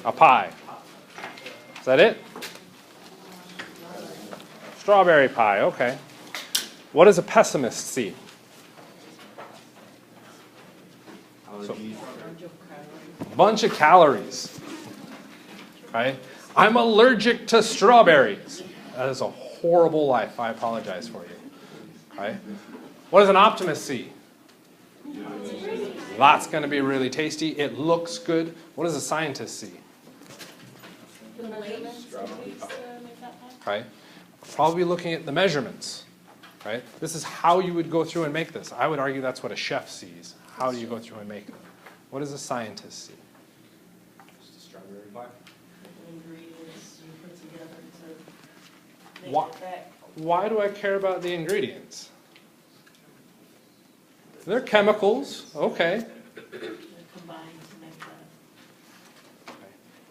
A pie. Is that it? Strawberry pie, okay. What does a pessimist see? So, a bunch of calories. Right? I'm allergic to strawberries. That is a horrible life. I apologize for you. Right? What does an optimist see? That's going to be really tasty. It looks good. What does a scientist see? Right? Probably looking at the measurements. Right? This is how you would go through and make this. I would argue that's what a chef sees. How do you go through and make it? What does a scientist see? Just a strawberry pie. Ingredients you put together to make it back. Why do I care about the ingredients? They're chemicals, okay. They're combined to make that.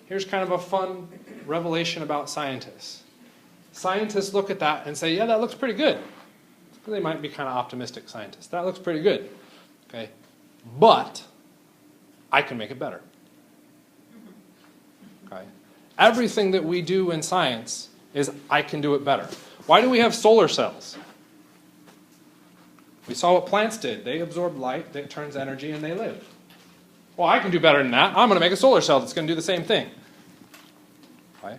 Here's kind of a fun revelation about scientists. Scientists look at that and say, yeah, that looks pretty good. They might be kind of optimistic scientists. That looks pretty good. Okay, but I can make it better. Okay, everything that we do in science is I can do it better. Why do we have solar cells? We saw what plants did. They absorb light, that turns energy, and they live. Well, I can do better than that. I'm going to make a solar cell that's going to do the same thing. Okay?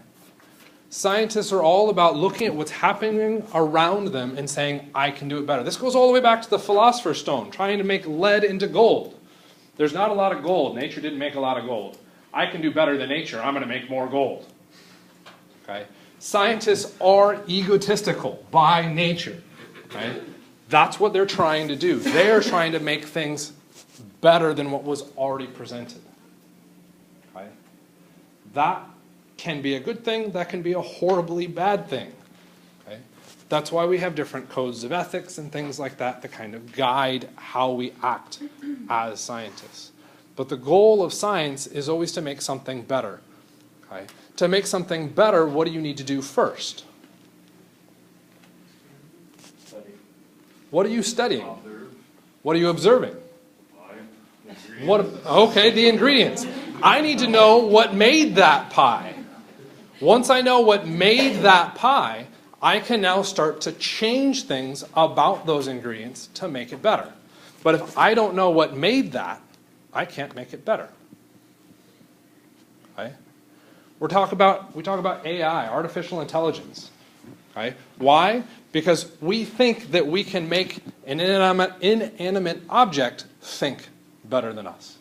Scientists are all about looking at what's happening around them and saying, I can do it better. This goes all the way back to the Philosopher's Stone, trying to make lead into gold. There's not a lot of gold. Nature didn't make a lot of gold. I can do better than nature. I'm going to make more gold. Okay? Scientists are egotistical by nature. Okay? That's what they're trying to do. They are trying to make things better than what was already presented. Okay? That can be a good thing. That can be a horribly bad thing. Okay? That's why we have different codes of ethics and things like that that kind of guide how we act as scientists. But the goal of science is always to make something better. Okay? To make something better, what do you need to do first? What are you studying? What are you observing? Okay, the ingredients. I need to know what made that pie. Once I know what made that pie, I can now start to change things about those ingredients to make it better. But if I don't know what made that, I can't make it better. Okay? We talk about AI, artificial intelligence. Okay? Why? Because we think that we can make an inanimate object think better than us.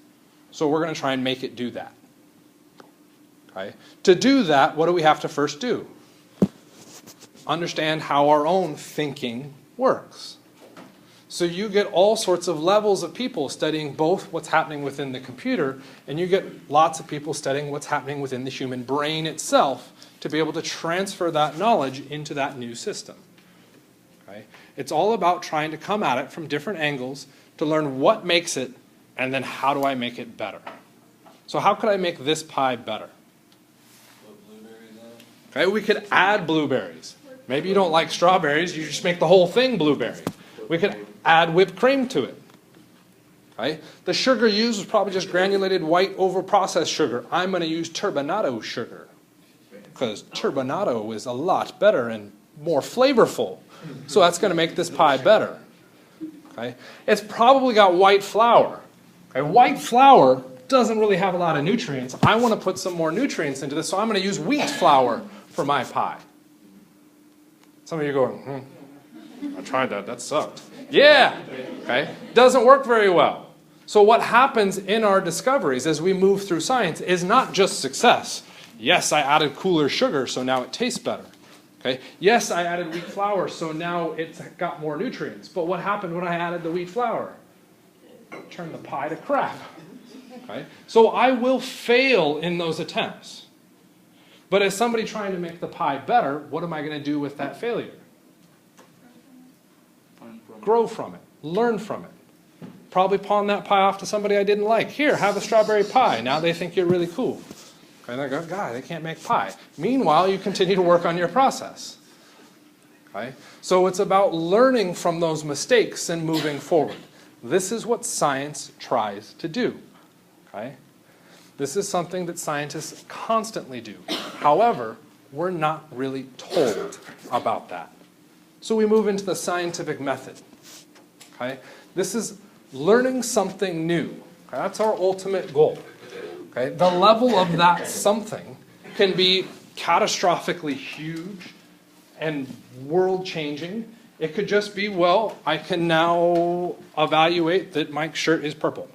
So we're going to try and make it do that. Okay? To do that, what do we have to first do? Understand how our own thinking works. So you get all sorts of levels of people studying both what's happening within the computer, and you get lots of people studying what's happening within the human brain itself to be able to transfer that knowledge into that new system. Okay? It's all about trying to come at it from different angles to learn what makes it, and then how do I make it better. So how could I make this pie better? Okay, we could add blueberries. Maybe you don't like strawberries, you just make the whole thing blueberry. We could add whipped cream to it. Okay? The sugar used was probably just granulated white over-processed sugar. I'm going to use turbinado sugar because turbinado is a lot better and more flavorful. So that's going to make this pie better. Okay? It's probably got white flour. Okay? White flour doesn't really have a lot of nutrients. I want to put some more nutrients into this, so I'm going to use wheat flour for my pie. Some of you are going, I tried that. That sucked. Yeah. Okay. Doesn't work very well. So what happens in our discoveries as we move through science is not just success. Yes, I added cooler sugar, so now it tastes better. Okay. Yes, I added wheat flour, so now it's got more nutrients. But what happened when I added the wheat flour? It turned the pie to crap. Okay. So I will fail in those attempts. But as somebody trying to make the pie better, what am I going to do with that failure? Grow from it. Learn from it. Probably pawn that pie off to somebody I didn't like. Here, have a strawberry pie. Now they think you're really cool. And they go, God, they can't make pie. Meanwhile, you continue to work on your process. Okay? So it's about learning from those mistakes and moving forward. This is what science tries to do. Okay? This is something that scientists constantly do. However, we're not really told about that. So we move into the scientific method. Okay? This is learning something new. Okay? That's our ultimate goal. Okay? The level of that something can be catastrophically huge and world-changing. It could just be, well, I can now evaluate that Mike's shirt is purple.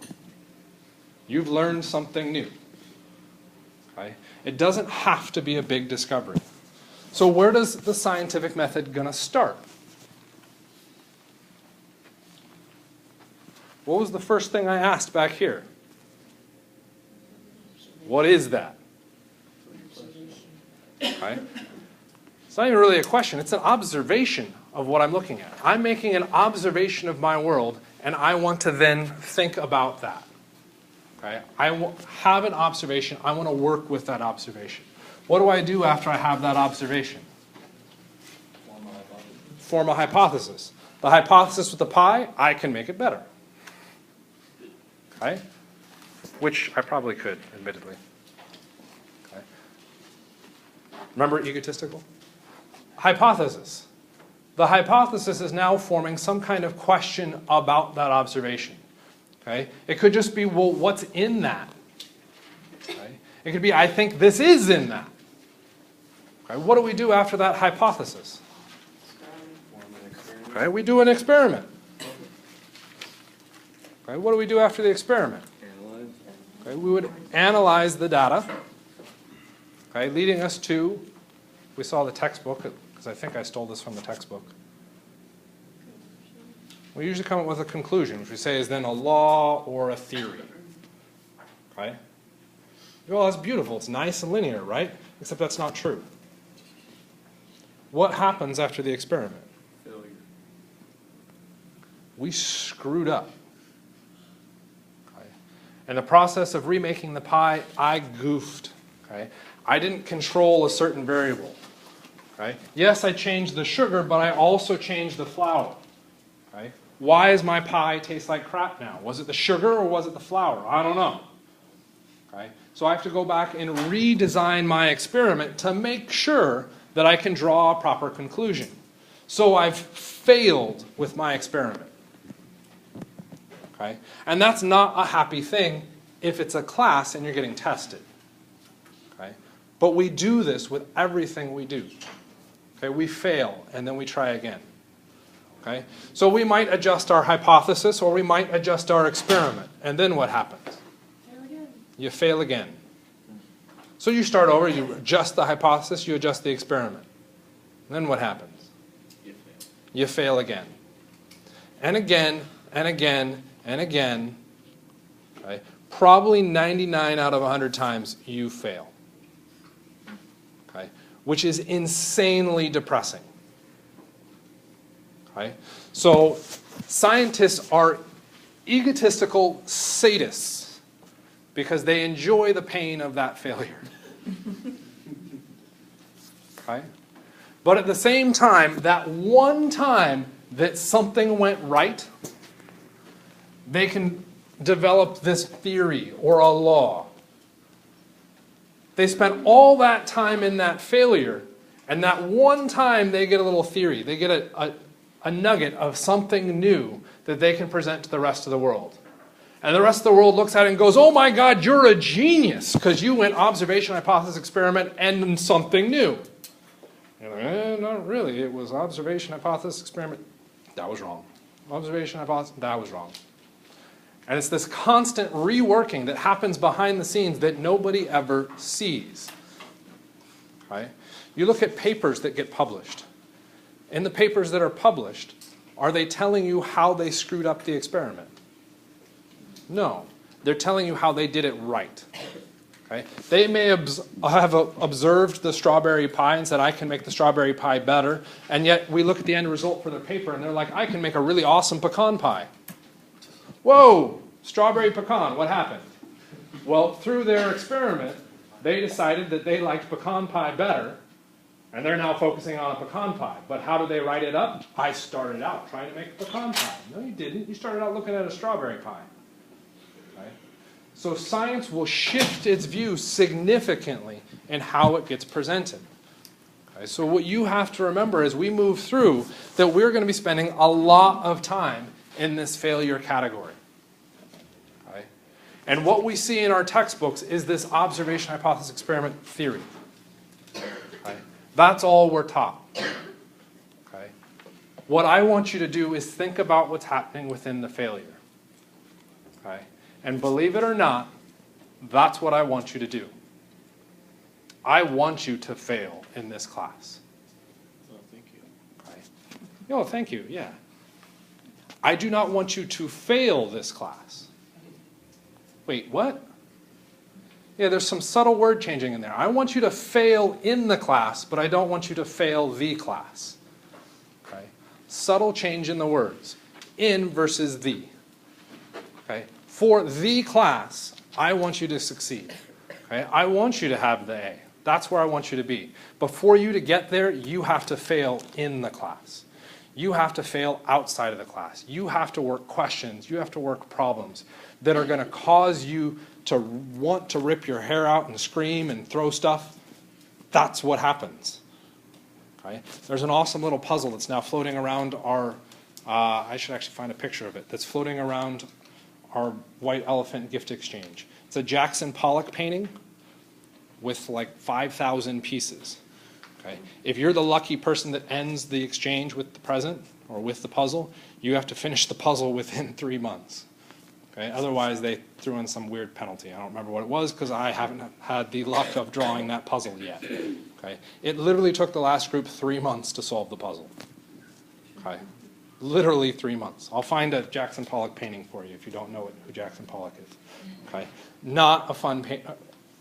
You've learned something new. Okay? It doesn't have to be a big discovery. So where does the scientific method gonna start? What was the first thing I asked back here? What is that? Okay? It's not even really a question. It's an observation of what I'm looking at. I'm making an observation of my world, and I want to then think about that. Okay? I have an observation. I want to work with that observation. What do I do after I have that observation? Form a hypothesis. The hypothesis with the pie, I can make it better. Okay? Which I probably could, admittedly. Okay? Remember egotistical? Hypothesis. The hypothesis is now forming some kind of question about that observation. Okay? It could just be, well, what's in that? Okay? It could be, I think this is in that. Okay? What do we do after that hypothesis? Okay, we do an experiment. Okay, what do we do after the experiment? Analyze. Okay, we would analyze the data, okay, leading us to, we saw the textbook, because I think I stole this from the textbook. We usually come up with a conclusion, which we say is then a law or a theory. Okay? Well, that's beautiful. It's nice and linear, right? Except that's not true. What happens after the experiment? Failure. We screwed up. Okay? In the process of remaking the pie, I goofed. Okay? I didn't control a certain variable. Okay? Yes, I changed the sugar, but I also changed the flour. Okay? Why does my pie taste like crap now? Was it the sugar or was it the flour? I don't know. Okay? So I have to go back and redesign my experiment to make sure that I can draw a proper conclusion. So I've failed with my experiment. Okay? And that's not a happy thing if it's a class and you're getting tested. Okay? But we do this with everything we do. Okay? We fail and then we try again. Okay? So we might adjust our hypothesis or we might adjust our experiment. And then what happens? Fail again. You fail again. So you start over, you adjust the hypothesis, you adjust the experiment. And then what happens? You fail. You fail again. And again, and again, and again. Okay? Probably 99 out of 100 times you fail. Okay? Which is insanely depressing. Okay? So scientists are egotistical sadists because they enjoy the pain of that failure. Okay? But at the same time, that one time that something went right, they can develop this theory or a law. They spent all that time in that failure, and that one time they get a little theory. They get a nugget of something new that they can present to the rest of the world. And the rest of the world looks at it and goes, oh my God, you're a genius because you went observation, hypothesis, experiment, and something new. You're like, not really. It was observation, hypothesis, experiment. That was wrong. Observation, hypothesis, that was wrong. And it's this constant reworking that happens behind the scenes that nobody ever sees. Right? You look at papers that get published. In the papers that are published, are they telling you how they screwed up the experiment? No. They're telling you how they did it right. Okay? They may have observed the strawberry pie and said, I can make the strawberry pie better. And yet we look at the end result for their paper and they're like, I can make a really awesome pecan pie. Whoa! Strawberry pecan, what happened? Well, through their experiment, they decided that they liked pecan pie better. And they're now focusing on a pecan pie. But how did they write it up? I started out trying to make a pecan pie. No, you didn't. You started out looking at a strawberry pie. Okay? So science will shift its view significantly in how it gets presented. Okay, so what you have to remember as we move through that we're going to be spending a lot of time in this failure category. Okay? And what we see in our textbooks is this observation hypothesis experiment theory. Okay? That's all we're taught. Okay? What I want you to do is think about what's happening within the failure. Okay? And believe it or not, that's what I want you to do. I want you to fail in this class. Oh, thank you. Okay? Oh, thank you, yeah. I do not want you to fail this class. Wait, what? Yeah, there's some subtle word changing in there. I want you to fail in the class, but I don't want you to fail the class. Okay? Subtle change in the words. In versus the. Okay? For the class, I want you to succeed. Okay? I want you to have the A. That's where I want you to be. But for you to get there, you have to fail in the class. You have to fail outside of the class. You have to work questions. You have to work problems that are going to cause you to want to rip your hair out and scream and throw stuff. That's what happens. Okay? There's an awesome little puzzle that's now floating around our, I should actually find a picture of it, that's floating around our white elephant gift exchange. It's a Jackson Pollock painting with like 5,000 pieces. Okay? If you're the lucky person that ends the exchange with the present or with the puzzle, you have to finish the puzzle within 3 months. Okay? Otherwise, they threw in some weird penalty. I don't remember what it was because I haven't had the luck of drawing that puzzle yet. Okay? It literally took the last group 3 months to solve the puzzle. Okay? Literally 3 months. I'll find a Jackson Pollock painting for you if you don't know who Jackson Pollock is. Okay? Not a fun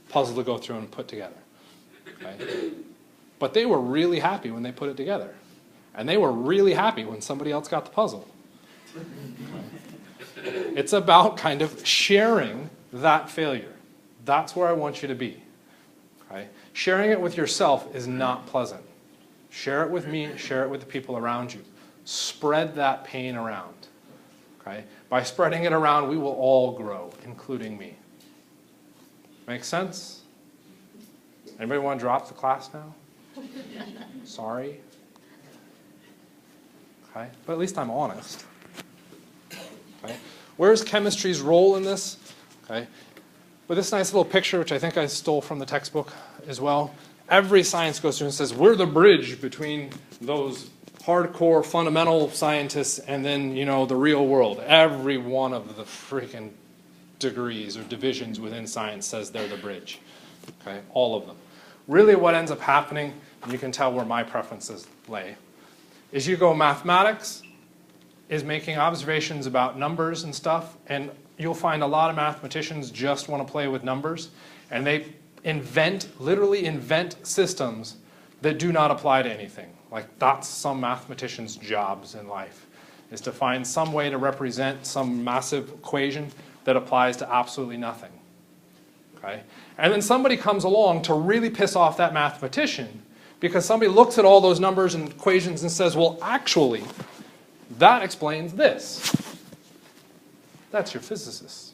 puzzle to go through and put together. Okay? But they were really happy when they put it together. And they were really happy when somebody else got the puzzle. Okay? It's about kind of sharing that failure. That's where I want you to be. Okay? Sharing it with yourself is not pleasant. Share it with me, share it with the people around you. Spread that pain around. Okay? By spreading it around, we will all grow, including me. Make sense? Anybody want to drop the class now? Sorry. Okay? But at least I'm honest. Okay? Where's chemistry's role in this? Okay? With this nice little picture, which I think I stole from the textbook as well, every science goes through and says, we're the bridge between those hardcore fundamental scientists and then, you know, the real world. Every one of the freaking degrees or divisions within science says they're the bridge. Okay? All of them. Really what ends up happening, and you can tell where my preferences lay, is you go mathematics is making observations about numbers and stuff, and you'll find a lot of mathematicians just want to play with numbers, and they literally invent systems that do not apply to anything. Like that's some mathematicians' jobs in life, is to find some way to represent some massive equation that applies to absolutely nothing. Okay? And then somebody comes along to really piss off that mathematician because somebody looks at all those numbers and equations and says, well, actually, that explains this. That's your physicists.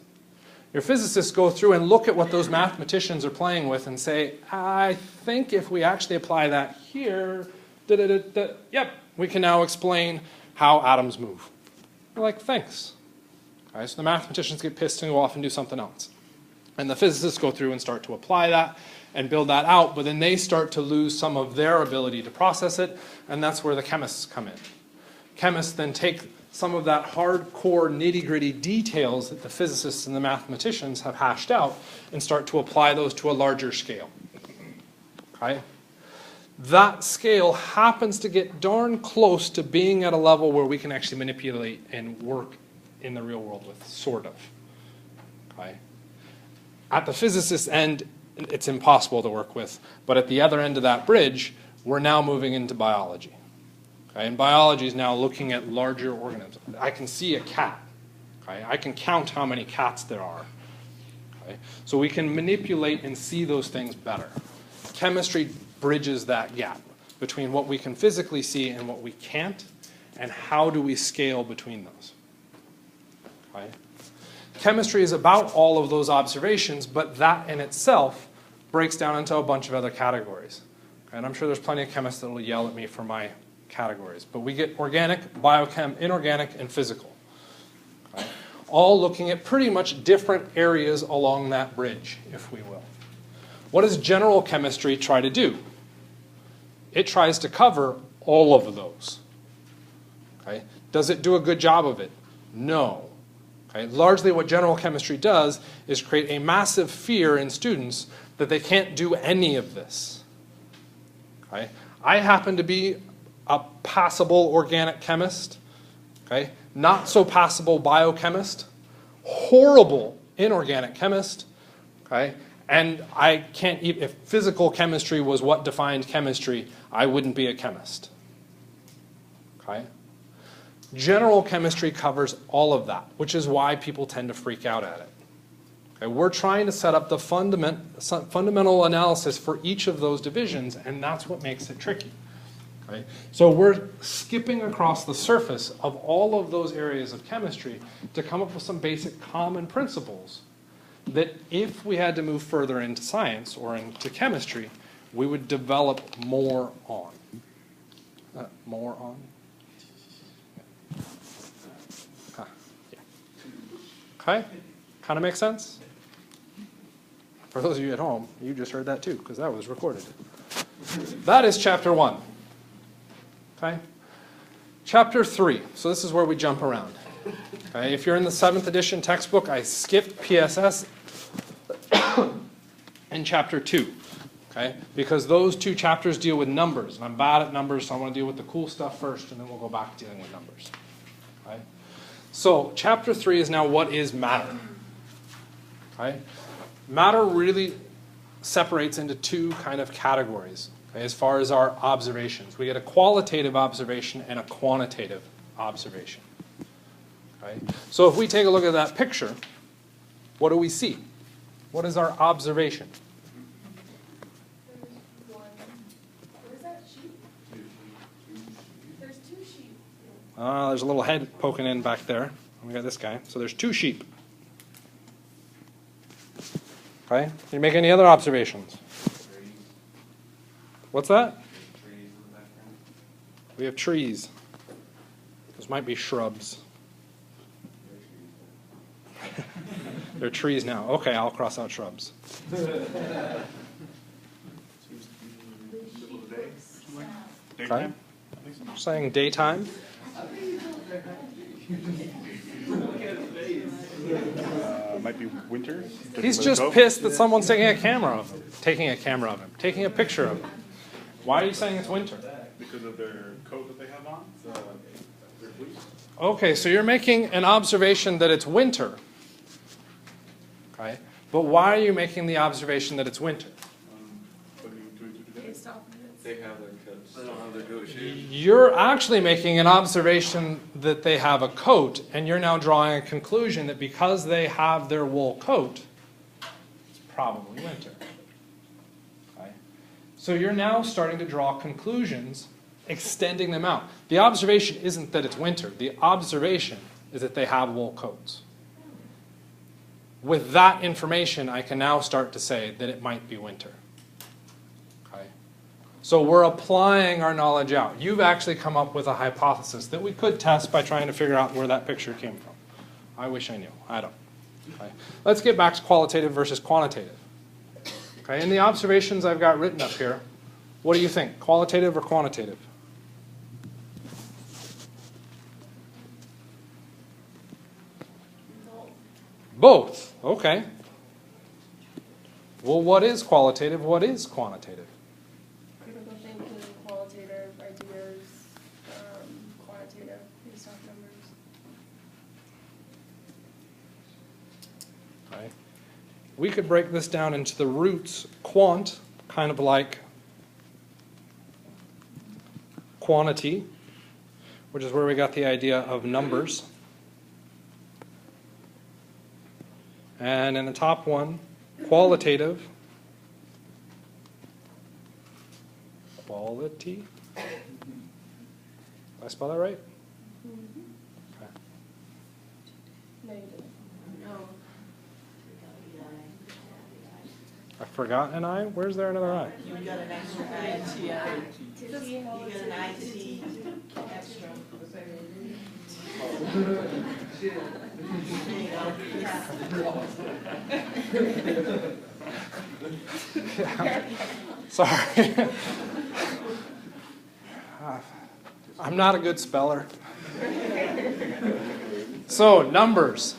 Your physicists go through and look at what those mathematicians are playing with and say, I think if we actually apply that here, yep, we can now explain how atoms move. You're like, thanks. Okay, so the mathematicians get pissed and go off and do something else. And the physicists go through and start to apply that and build that out, but then they start to lose some of their ability to process it, and that's where the chemists come in. Chemists then take some of that hardcore nitty-gritty details that the physicists and the mathematicians have hashed out and start to apply those to a larger scale. Okay? That scale happens to get darn close to being at a level where we can actually manipulate and work in the real world with, sort of. Okay? At the physicist end, it's impossible to work with, but at the other end of that bridge, we're now moving into biology. Okay? And biology is now looking at larger organisms. I can see a cat. Okay? I can count how many cats there are. Okay? So we can manipulate and see those things better. Chemistry bridges that gap between what we can physically see and what we can't, and how do we scale between those. Okay? Chemistry is about all of those observations, but that in itself breaks down into a bunch of other categories. And I'm sure there's plenty of chemists that will yell at me for my categories. But we get organic, biochem, inorganic, and physical. Okay? All looking at pretty much different areas along that bridge, if we will. What does general chemistry try to do? It tries to cover all of those. Okay? Does it do a good job of it? No. Okay? Largely what general chemistry does is create a massive fear in students that they can't do any of this. Okay? I happen to be a passable organic chemist, okay? Not so passable biochemist, horrible inorganic chemist, okay? And I can't even, if physical chemistry was what defined chemistry, I wouldn't be a chemist. Okay? General chemistry covers all of that, which is why people tend to freak out at it. Okay? We're trying to set up the fundamental analysis for each of those divisions, and that's what makes it tricky. Okay? So we're skipping across the surface of all of those areas of chemistry to come up with some basic common principles that if we had to move further into science or into chemistry, we would develop more on. More on? Huh. Yeah. Okay? Kind of makes sense? For those of you at home, you just heard that too, because that was recorded. That is chapter 1. Okay? Chapter 3. So this is where we jump around. Okay? If you're in the 7th edition textbook, I skipped PSS in chapter 2. Okay? Because those two chapters deal with numbers. And I'm bad at numbers, so I want to deal with the cool stuff first, and then we'll go back to dealing with numbers. Okay? So chapter 3 is now what is matter. Okay? Matter really separates into two kind of categories. Okay, as far as our observations. We get a qualitative observation and a quantitative observation. Okay? So if we take a look at that picture, what do we see? What is our observation? There's one. What is that, sheep? There's 2 sheep. There's a little head poking in back there. We got this guy. So there's 2 sheep. Okay? Can you make any other observations? What's that? We have trees. Those might be shrubs. They're trees now. Okay, I'll cross out shrubs. Okay. Saying daytime. Might be winter. He's just pissed that someone's taking a camera of him. Taking a picture of him. Why are you saying it's winter? Because of their coat that they have on. Their fleece. Okay, so you're making an observation that it's winter. Okay? But why are you making the observation that it's winter? Based off of it. They have their coats. They don't have their coat shoes. You're actually making an observation that they have a coat, and you're now drawing a conclusion that because they have their wool coat, it's probably winter. Okay? So you're now starting to draw conclusions, extending them out. The observation isn't that it's winter. The observation is that they have wool coats. With that information, I can now start to say that it might be winter. Okay? So we're applying our knowledge out. You've actually come up with a hypothesis that we could test by trying to figure out where that picture came from. I wish I knew. I don't. Okay? Let's get back to qualitative versus quantitative. Okay? In the observations I've got written up here, what do you think? Qualitative or quantitative? Both. Okay. Well, what is qualitative? What is quantitative? Critical thinking, qualitative ideas, quantitative, based off numbers. Okay. We could break this down into the roots. Quant, kind of like quantity, which is where we got the idea of numbers. And in the top one, qualitative. Quality. Did I spell that right? No, you didn't. No. I forgot an I? Where's there another I? You got an extra I. You got an IT extra. Sorry. I'm not a good speller. So, numbers.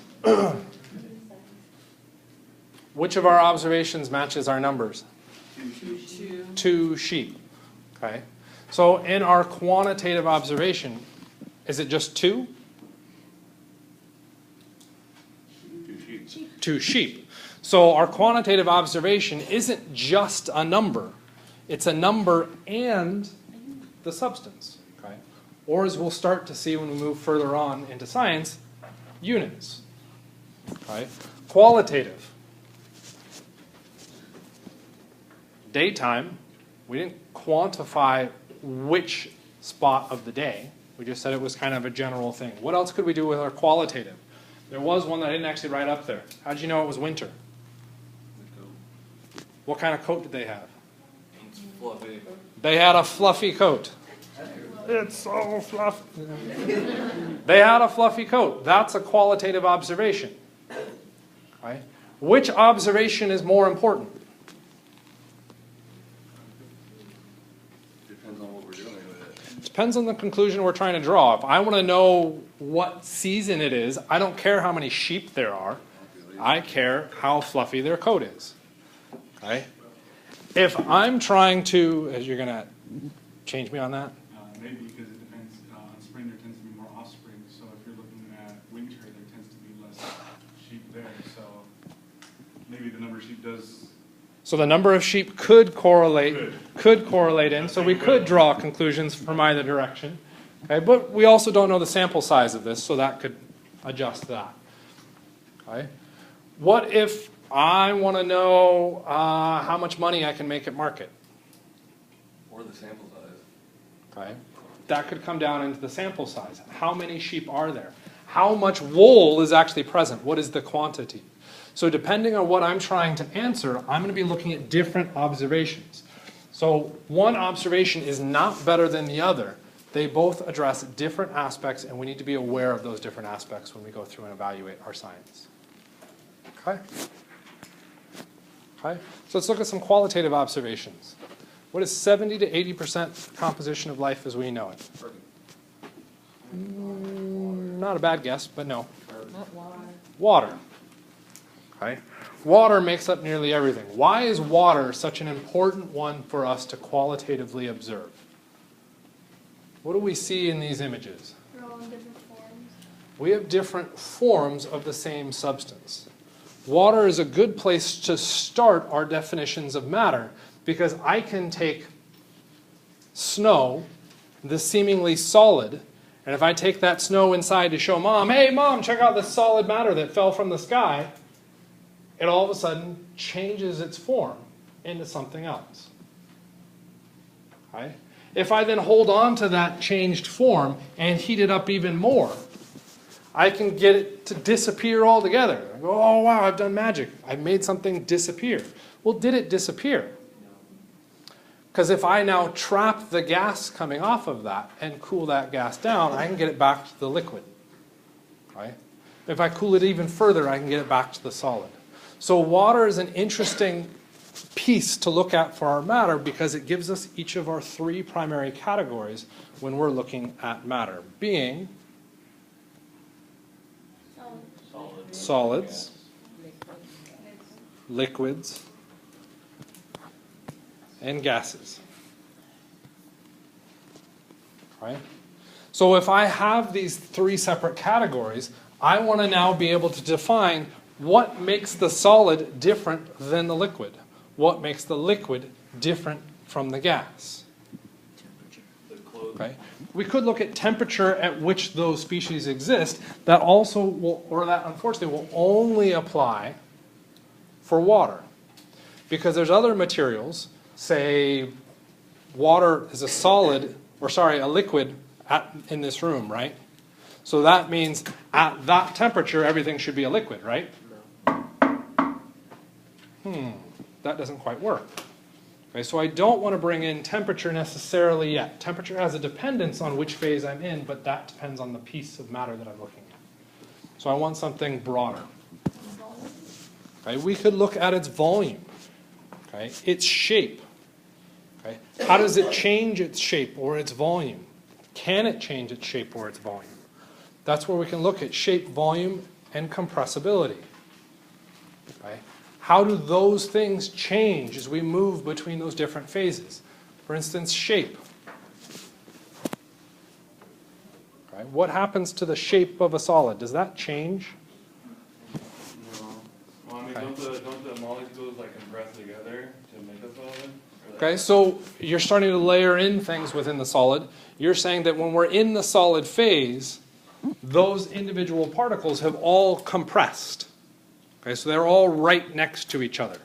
Which of our observations matches our numbers? 2 sheep. Okay. So, in our quantitative observation, is it just 2? 2 sheep. So, our quantitative observation isn't just a number. It's a number and the substance. Okay. Or as we'll start to see when we move further on into science, units. Okay. Qualitative. Daytime, we didn't quantify which spot of the day. We just said it was kind of a general thing. What else could we do with our qualitative? There was one that I didn't actually write up there. How did you know it was winter? What kind of coat did they have? It's fluffy. They had a fluffy coat. It's so fluffy. They had a fluffy coat. That's a qualitative observation. Right? Which observation is more important? Depends on what we're doing with it. Depends on the conclusion we're trying to draw. If I want to know what season it is, I don't care how many sheep there are. I care how fluffy their coat is. Okay? If I'm trying to, as you're going to change me on that? Maybe because it depends. In spring there tends to be more offspring. So if you're looking at winter, there tends to be less sheep there. So maybe the number of sheep does. So the number of sheep could correlate in. So we could draw conclusions from either direction. Okay, but we also don't know the sample size of this, so that could adjust that. Okay. What if I want to know how much money I can make at market? Or the sample size. Okay. That could come down into the sample size. How many sheep are there? How much wool is actually present? What is the quantity? So depending on what I'm trying to answer, I'm going to be looking at different observations. So one observation is not better than the other. They both address different aspects, and we need to be aware of those different aspects when we go through and evaluate our science. Okay? Okay? So let's look at some qualitative observations. What is 70 to 80% composition of life as we know it? Not a bad guess, but no. Water. Okay? Water makes up nearly everything. Why is water such an important one for us to qualitatively observe? What do we see in these images? They're all in different forms. We have different forms of the same substance. Water is a good place to start our definitions of matter because I can take snow, the seemingly solid, and if I take that snow inside to show Mom, hey Mom, check out this solid matter that fell from the sky, it all of a sudden changes its form into something else. Okay? If I then hold on to that changed form and heat it up even more, I can get it to disappear altogether. I go, oh wow, I've done magic. I've made something disappear. Well, did it disappear? Because if I now trap the gas coming off of that and cool that gas down, I can get it back to the liquid. Right? If I cool it even further, I can get it back to the solid. So water is an interesting piece to look at for our matter because it gives us each of our 3 primary categories when we're looking at matter, being solids, liquids, and gases. Right? So if I have these 3 separate categories, I want to now be able to define what makes the solid different than the liquid. What makes the liquid different from the gas? Okay. We could look at temperature at which those species exist. That also will, or that unfortunately will only apply for water. Because there's other materials, say water is a solid, or sorry, a liquid in this room, right? So that means at that temperature, everything should be a liquid, right? That doesn't quite work. Okay, so I don't want to bring in temperature necessarily yet. Temperature has a dependence on which phase I'm in, but that depends on the piece of matter that I'm looking at. So I want something broader. Okay, we could look at its volume, okay, its shape. Okay, how does it change its shape or its volume? Can it change its shape or its volume? That's where we can look at shape, volume, and compressibility. Okay? How do those things change as we move between those different phases? For instance, shape. Okay? What happens to the shape of a solid? Does that change? No. Well, I mean, don't the molecules like compress together to make a solid? Okay, so you're starting to layer in things within the solid. You're saying that when we're in the solid phase, those individual particles have all compressed. Okay, so they're all right next to each other.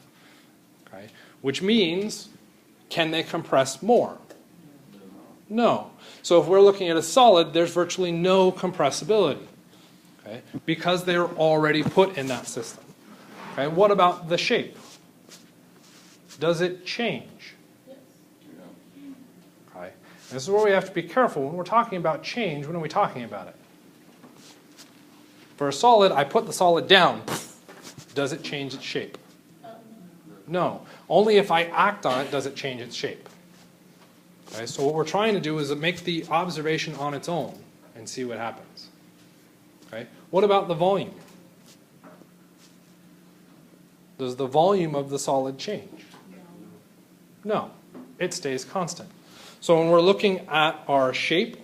Okay, which means, can they compress more? No. So if we're looking at a solid, there's virtually no compressibility. Okay, because they're already put in that system. Okay, what about the shape? Does it change? Yes. Okay, this is where we have to be careful. When we're talking about change, when are we talking about it? For a solid, I put the solid down. Does it change its shape? No. Only if I act on it does it change its shape. Okay, so what we're trying to do is make the observation on its own and see what happens. Okay, what about the volume? Does the volume of the solid change? No. It stays constant. So when we're looking at our shape,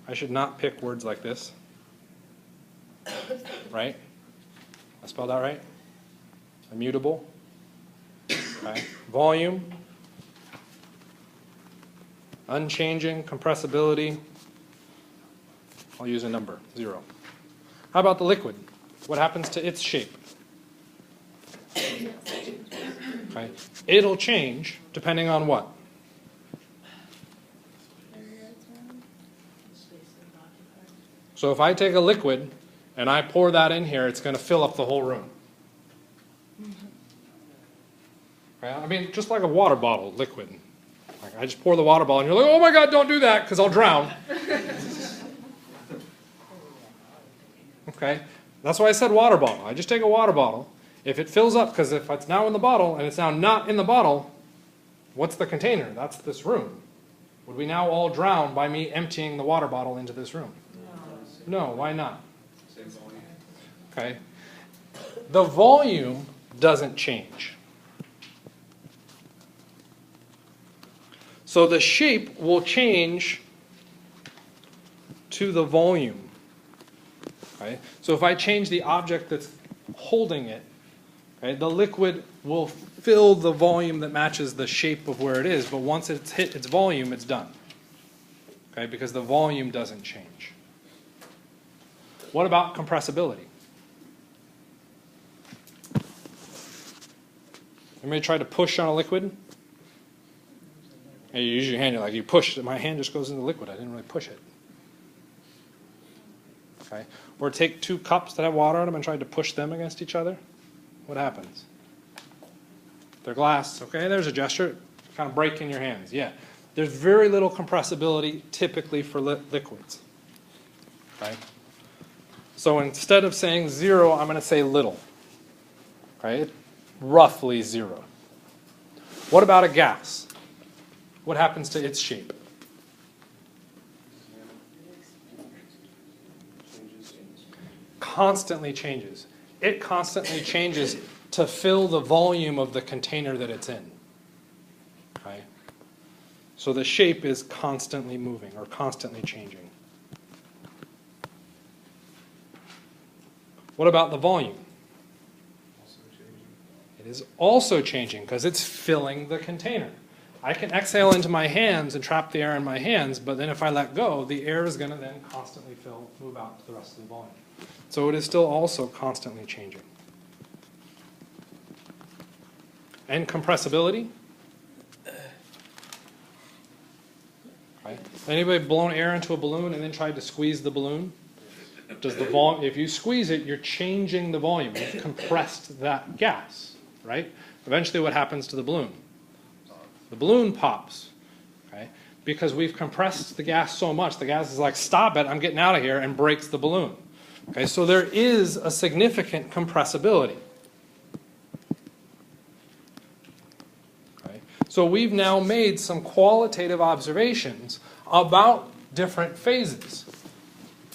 I should not pick words like this. Right? I spelled that right? Immutable. Okay. Volume. Unchanging. Compressibility. I'll use a number, 0. How about the liquid? What happens to its shape? Okay. It'll change depending on what? So if I take a liquid and I pour that in here, it's going to fill up the whole room. Okay? I mean, just like a water bottle, liquid. Like I just pour the water bottle and you're like, oh my God, don't do that because I'll drown. Okay? That's why I said water bottle. I just take a water bottle. If it fills up, because if it's now in the bottle and it's now not in the bottle, what's the container? That's this room. Would we now all drown by me emptying the water bottle into this room? No, why not? Same volume. Okay. The volume doesn't change. So the shape will change to the volume. Okay? So if I change the object that's holding it, okay, the liquid will fill the volume that matches the shape of where it is, but once it's hit its volume, it's done. Okay, because the volume doesn't change. What about compressibility? Anybody try to push on a liquid? Hey, you use your hand, you're like, you push, my hand just goes into the liquid. I didn't really push it. Okay. Or take 2 cups that have water in them and try to push them against each other. What happens? They're glass. Okay, there's a gesture. Kind of break in your hands. Yeah. There's very little compressibility typically for liquids. Okay. So instead of saying 0, I'm going to say little. Okay? Roughly 0. What about a gas? What happens to its shape? Constantly changes. It constantly changes to fill the volume of the container that it's in. Okay? So the shape is constantly moving or constantly changing. What about the volume? It is also changing because it's filling the container. I can exhale into my hands and trap the air in my hands, but then if I let go, the air is going to then constantly move out to the rest of the volume. So it is still also constantly changing. And compressibility? Okay. Anybody blown air into a balloon and then tried to squeeze the balloon? Does the volume, if you squeeze it, you're changing the volume. You've compressed that gas, right? Eventually what happens to the balloon? The balloon pops, okay? Because we've compressed the gas so much, the gas is like, stop it, I'm getting out of here, and breaks the balloon. Okay, so there is a significant compressibility. Okay, so we've now made some qualitative observations about different phases.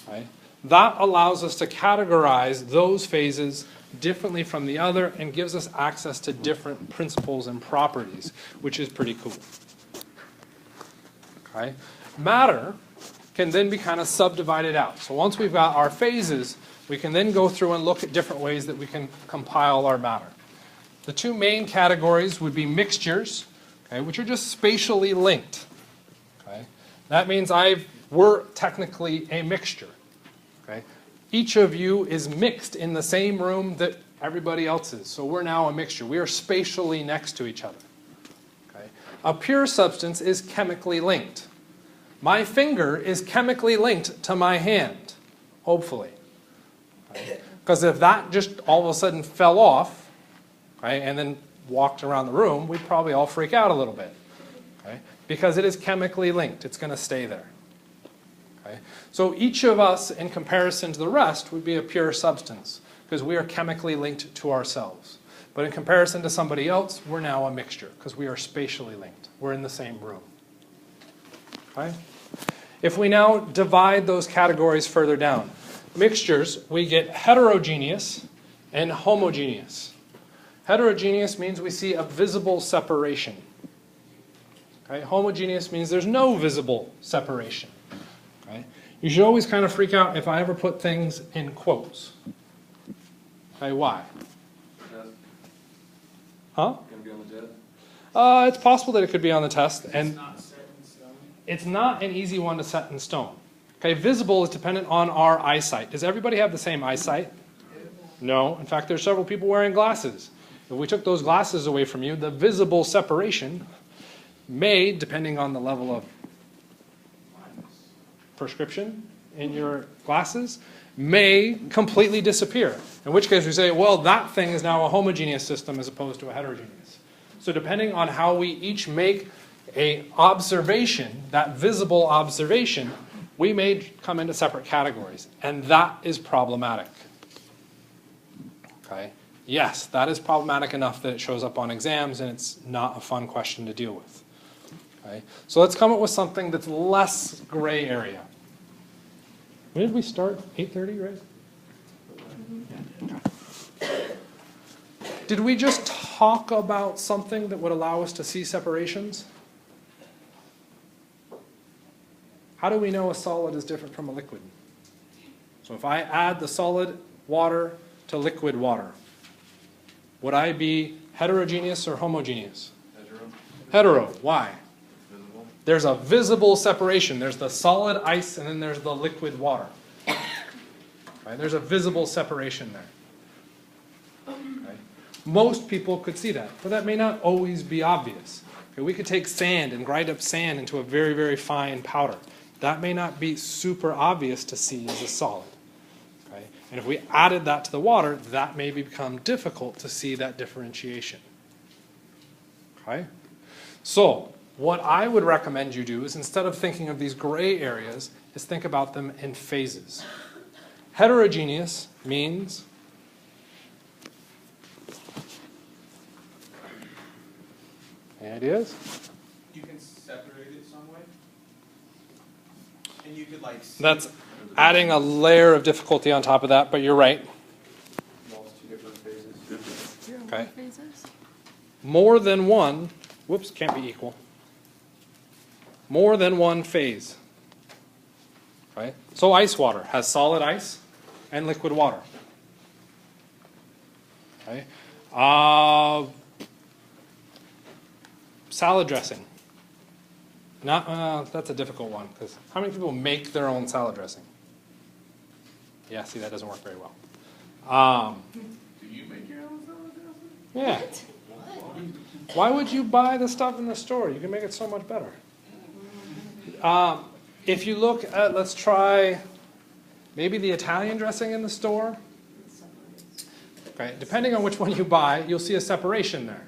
Okay? That allows us to categorize those phases differently from the other and gives us access to different principles and properties, which is pretty cool. Okay? Matter can then be kind of subdivided out. So once we've got our phases, we can then go through and look at different ways that we can compile our matter. The two main categories would be mixtures, okay, which are just spatially linked. Okay? That means we're technically a mixture. Okay? Each of you is mixed in the same room that everybody else is. So we're now a mixture. We are spatially next to each other. Okay? A pure substance is chemically linked. My finger is chemically linked to my hand, hopefully. Because if that just all of a sudden fell off, okay, and then walked around the room, we'd probably all freak out a little bit. Okay? Because it is chemically linked. It's going to stay there. Okay? So each of us, in comparison to the rest, would be a pure substance, because we are chemically linked to ourselves. But in comparison to somebody else, we're now a mixture, because we are spatially linked. We're in the same room. Okay? If we now divide those categories further down, mixtures, we get heterogeneous and homogeneous. Heterogeneous means we see a visible separation. Okay? Homogeneous means there's no visible separation. Okay? You should always kind of freak out if I ever put things in quotes. Okay, why? Huh? Gonna be on the jet? It's possible that it could be on the test, and It's not set in stone. it's not an easy one to set in stone. Okay, visible is dependent on our eyesight. Does everybody have the same eyesight? No. In fact, there's several people wearing glasses. If we took those glasses away from you, the visible separation may, depending on the level of prescription in your glasses, may completely disappear. In which case we say, well, that thing is now a homogeneous system as opposed to a heterogeneous. So depending on how we each make an observation, that visible observation, we may come into separate categories. And that is problematic. Okay? Yes, that is problematic enough that it shows up on exams and it's not a fun question to deal with. Okay? So let's come up with something that's less gray area. When did we start? 8:30, right? Okay. Did we just talk about something that would allow us to see separations? How do we know a solid is different from a liquid? So if I add the solid water to liquid water, would I be heterogeneous or homogeneous? Hetero. Why? Visible. There's a visible separation. There's the solid ice and then there's the liquid water. Right? There's a visible separation there. Okay? Most people could see that, but that may not always be obvious. Okay? We could take sand and grind up sand into a very, very fine powder. That may not be super obvious to see as a solid. Okay? And if we added that to the water, that may become difficult to see that differentiation. Okay? So, what I would recommend you do is instead of thinking of these gray areas, is think about them in phases. Heterogeneous means any ideas? You can separate it some way. And you could like see That's adding a layer of difficulty on top of that, but you're right. Involves two different phases. Okay. More than one, whoops, can't be equal. More than one phase. Right? So ice water has solid ice and liquid water. Okay? Salad dressing. That's a difficult one, because how many people make their own salad dressing? Yeah, see, that doesn't work very well. Do you make your own salad dressing? Yeah. Why would you buy the stuff in the store? You can make it so much better. if you look at, let's try maybe the Italian dressing in the store. It separates. Okay, depending on which one you buy, you'll see a separation there.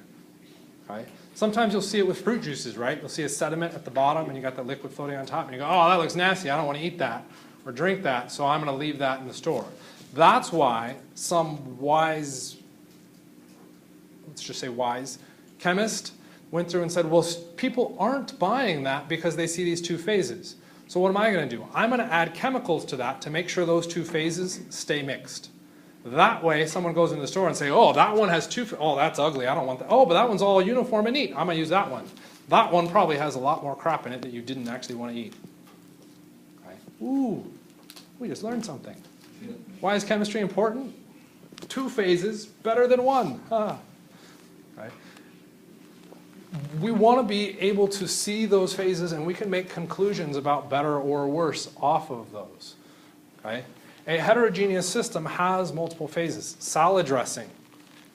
Okay, sometimes you'll see it with fruit juices, right? You'll see a sediment at the bottom, and you got the liquid floating on top, and you go, "Oh, that looks nasty. I don't want to eat that or drink that, so I'm going to leave that in the store." That's why some wise, let's just say wise, chemist went through and said, "Well, people aren't buying that because they see these two phases. So what am I going to do? I'm going to add chemicals to that to make sure those two phases stay mixed." That way, someone goes in the store and say, "Oh, that one has two, oh, that's ugly, I don't want that. Oh, but that one's all uniform and neat, I'm going to use that one. That one probably has a lot more crap in it that you didn't actually want to eat." Okay. Ooh, we just learned something. Why is chemistry important? Two phases, better than one. Huh. Right. We want to be able to see those phases, and we can make conclusions about better or worse off of those. Okay? A heterogeneous system has multiple phases. Salad dressing.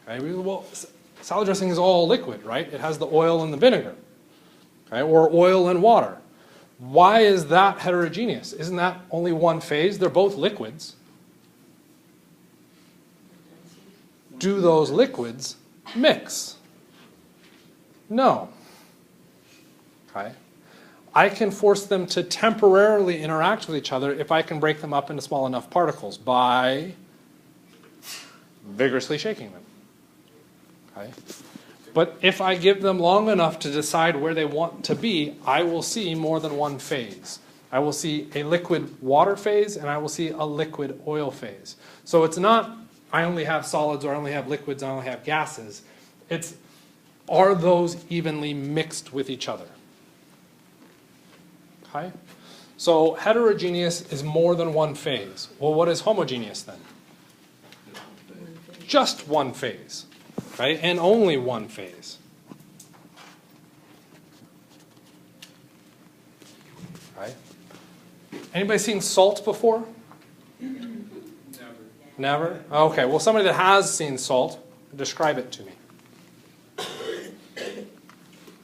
Okay? Well, salad dressing is all liquid, right? It has the oil and the vinegar, okay? Or oil and water. Why is that heterogeneous? Isn't that only one phase? They're both liquids. Do those liquids mix? No. Okay. I can force them to temporarily interact with each other if I can break them up into small enough particles by vigorously shaking them. Okay. But if I give them long enough to decide where they want to be, I will see more than one phase. I will see a liquid water phase, and I will see a liquid oil phase. So it's not I only have solids, or I only have liquids, I only have gases. It's, are those evenly mixed with each other? Okay? So heterogeneous is more than one phase. Well, what is homogeneous then? Just one phase, right? And only one phase. Right? Anybody seen salt before? Never? Okay, well, somebody that has seen salt, describe it to me.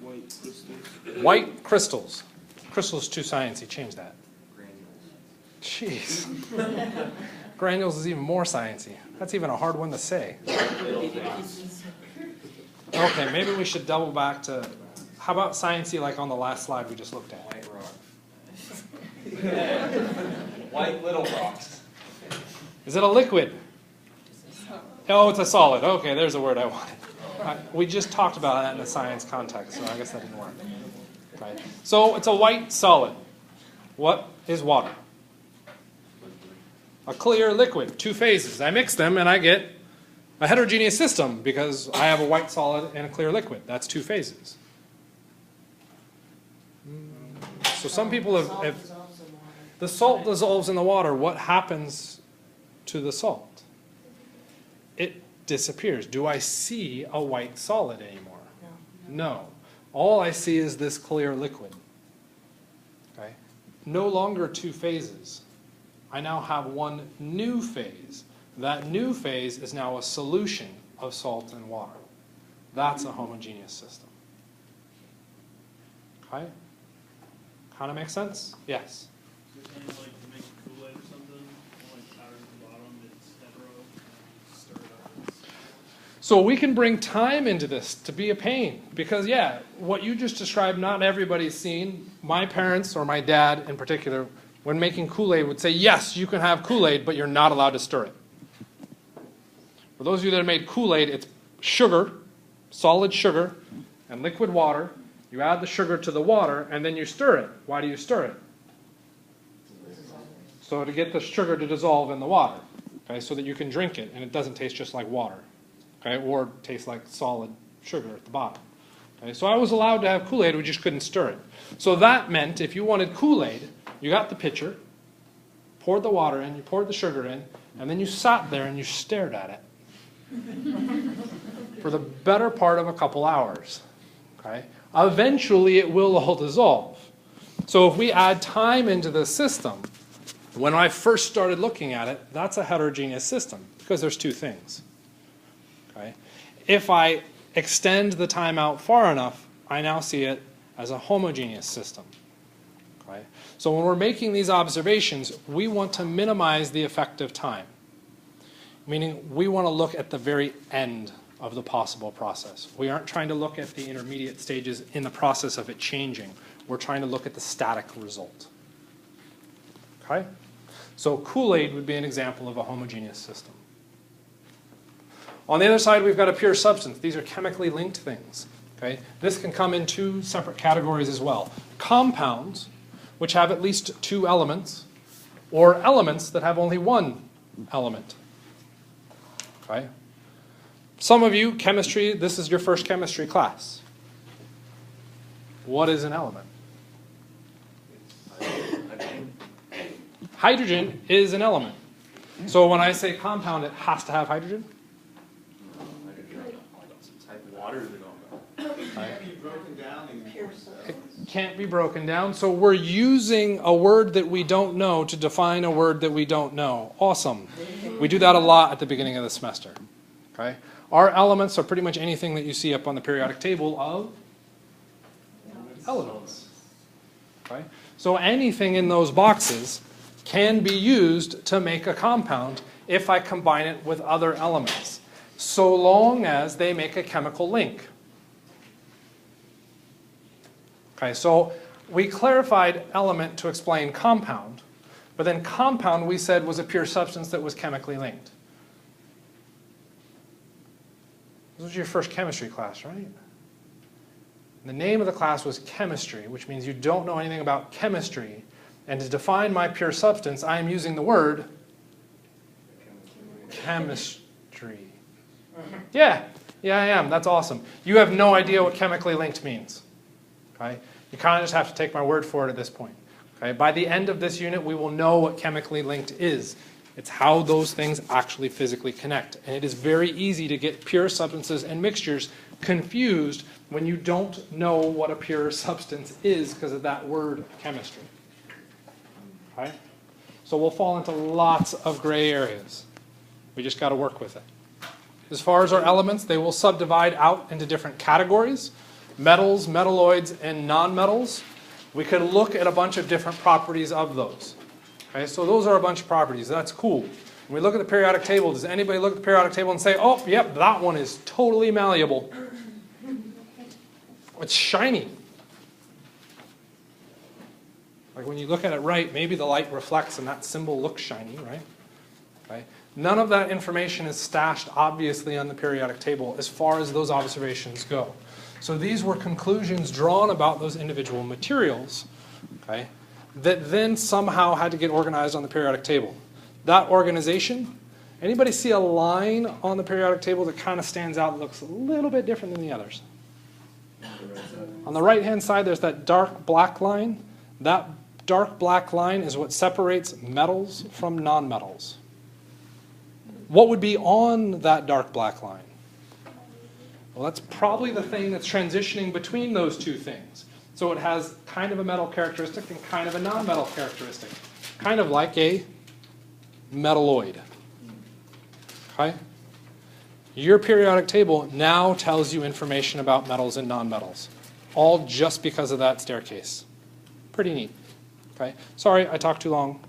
White crystals. White crystals. Crystals too sciencey, change that. Granules. Jeez. Granules is even more sciencey. That's even a hard one to say. Okay, maybe we should double back to, how about sciencey like on the last slide we just looked at? White rock. White little rocks. Is it a liquid? Oh, it's a solid. Okay, there's a word I wanted. We just talked about that in a science context, so I guess that didn't work. Right. So it's a white solid. What is water? A clear liquid, two phases. I mix them and I get a heterogeneous system because I have a white solid and a clear liquid. That's two phases. So some people have Dissolves in water. the salt dissolves in the water. What happens to the salt? It disappears. Do I see a white solid anymore? No. All I see is this clear liquid. Okay? No longer two phases. I now have one new phase. That new phase is now a solution of salt and water. That's a homogeneous system. Okay? Kind of makes sense? Yes. You're saying like to make Kool-Aid or something, like powder at the bottom, it's hetero, stir it up. So we can bring time into this to be a pain. Because, yeah, what you just described, not everybody's seen. My parents, or my dad in particular, when making Kool-Aid would say, yes, you can have Kool-Aid, but you're not allowed to stir it. For those of you that have made Kool-Aid, it's sugar, solid sugar, and liquid water. You add the sugar to the water, and then you stir it. Why do you stir it? So to get the sugar to dissolve in the water, okay, so that you can drink it, and it doesn't taste just like water, okay, or taste like solid sugar at the bottom. Okay, so I was allowed to have Kool-Aid, we just couldn't stir it. So that meant if you wanted Kool-Aid, you got the pitcher, poured the water in, you poured the sugar in, and then you sat there and you stared at it for the better part of a couple hours. Okay? Eventually it will all dissolve. So if we add time into the system, when I first started looking at it, that's a heterogeneous system because there's two things. Okay? If I extend the time out far enough, I now see it as a homogeneous system. Right? So when we're making these observations, we want to minimize the effective time, meaning we want to look at the very end of the possible process. We aren't trying to look at the intermediate stages in the process of it changing. We're trying to look at the static result. Okay? So Kool-Aid would be an example of a homogeneous system. On the other side, we've got a pure substance. These are chemically linked things. Okay? This can come in two separate categories as well. Compounds, which have at least two elements, or elements that have only one element. Okay? Some of you, chemistry, this is your first chemistry class. What is an element? Hydrogen is an element. So when I say compound, it has to have hydrogen? Water is It can't be broken down. So we're using a word that we don't know to define a word that we don't know. Awesome. We do that a lot at the beginning of the semester. Okay? Our elements are pretty much anything that you see up on the periodic table of elements. Okay? So anything in those boxes can be used to make a compound if I combine it with other elements, so long as they make a chemical link. Okay, so we clarified element to explain compound, but then compound we said was a pure substance that was chemically linked. This was your first chemistry class, right? The name of the class was chemistry, which means you don't know anything about chemistry. And to define my pure substance, I am using the word chemistry. Yeah, I am. That's awesome. You have no idea what chemically linked means. Okay? You kind of just have to take my word for it at this point. Okay? By the end of this unit, we will know what chemically linked is. It's how those things actually physically connect. And it is very easy to get pure substances and mixtures confused when you don't know what a pure substance is because of that word chemistry. Okay? So we'll fall into lots of gray areas. We just got to work with it. As far as our elements, they will subdivide out into different categories: metals, metalloids, and nonmetals. We could look at a bunch of different properties of those. Okay, so those are a bunch of properties. That's cool. When we look at the periodic table, does anybody look at the periodic table and say, oh, yep, that one is totally malleable? It's shiny. Like when you look at it right, maybe the light reflects and that symbol looks shiny, right? Okay. None of that information is stashed obviously on the periodic table as far as those observations go. So these were conclusions drawn about those individual materials, okay, that then somehow had to get organized on the periodic table. That organization, anybody see a line on the periodic table that kind of stands out and looks a little bit different than the others? On the right-hand side, there's that dark black line. That dark black line is what separates metals from nonmetals. What would be on that dark black line? Well, that's probably the thing that's transitioning between those two things. So it has kind of a metal characteristic and kind of a non-metal characteristic. Kind of like a metalloid. Okay? Your periodic table now tells you information about metals and nonmetals. All just because of that staircase. Pretty neat. Okay? Sorry, I talked too long.